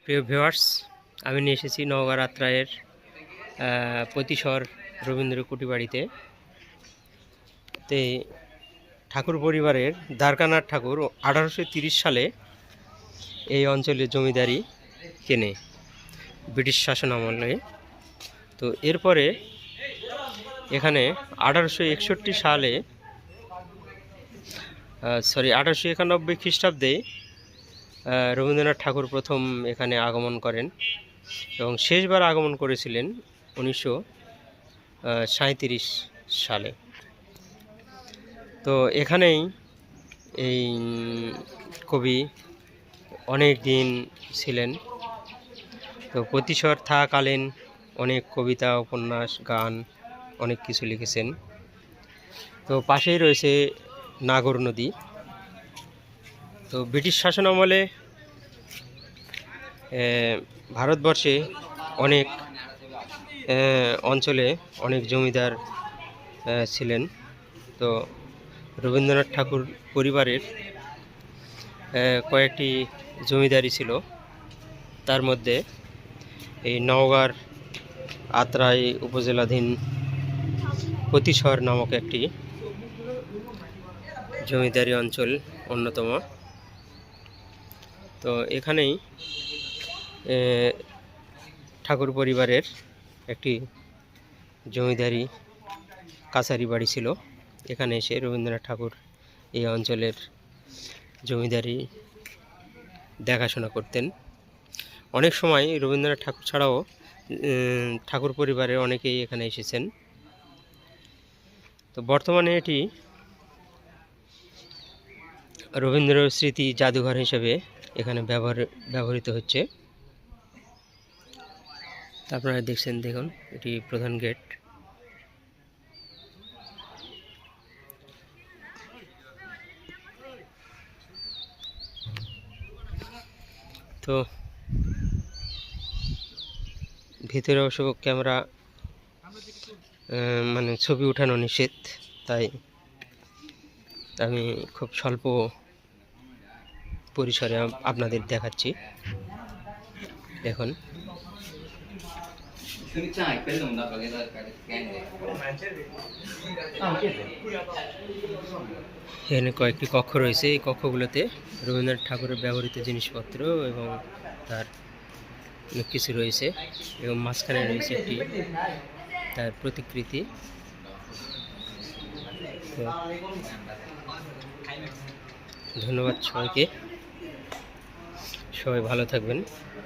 প্রিয় ভিউয়ার্স, আমি নিয়ে এসেছি নওগাঁ রাত্রায়ের পতিশর রবীন্দ্র কুটিবাড়িতে। তে ঠাকুর পরিবারের দ্বারকানাথ ঠাকুর 1830 সালে এই অঞ্চলে জমিদারি কেনে ব্রিটিশ শাসন আমলে। তো এরপরে এখানে 1861 সালে 1891 খ্রিস্টাব্দে রবীন্দ্রনাথ ঠাকুর প্রথম এখানে আগমন করেন এবং শেষবার আগমন করেছিলেন 1937 সালে। তো এখানেই এই কবি অনেক দিন ছিলেন। তো পতিশর থাকাকালীন অনেক কবিতা, উপন্যাস, গান অনেক কিছু লিখেছেন। তো পাশেই রয়েছে নাগর নদী। তো ব্রিটিশ শাসন আমলে ভারতবর্ষে অনেক অঞ্চলে অনেক জমিদার ছিলেন। তো রবীন্দ্রনাথ ঠাকুর পরিবারের কয়েকটি জমিদারি ছিল। তার মধ্যে এই নওগাঁর আত্রাই উপজেলাধীন পতিশর নামক একটি জমিদারি অঞ্চল অন্যতম। তো এখানেই ঠাকুর পরিবারের একটি জমিদারি কাছারি বাড়ি ছিল। এখানে এসে রবীন্দ্রনাথ ঠাকুর এই অঞ্চলের জমিদারি দেখাশোনা করতেন। অনেক সময় রবীন্দ্রনাথ ঠাকুর ছাড়াও ঠাকুর পরিবারের অনেকেই এখানে এসেছেন। তো বর্তমানে এটি রবীন্দ্র স্মৃতি জাদুঘর হিসেবে এখানে ব্যবহৃত হচ্ছে। আপনারা দেখছেন, দেখুন এটি প্রধান গেট। তো ভিতরে অবশ্য ক্যামেরা মানে ছবি উঠানো নিষেধ, তাই আমি খুব স্বল্প পরিসরে আপনাদের দেখাচ্ছি। দেখুন এখানে কয়েকটি কক্ষ রয়েছে। এই কক্ষগুলোতে রবীন্দ্রনাথ ঠাকুরের ব্যবহৃত জিনিসপত্র এবং তার অনেক কিছু রয়েছে এবং মাঝখানে রয়েছে একটি তার প্রতিকৃতি। ধন্যবাদ সবাইকে, সবাই ভালো থাকবেন।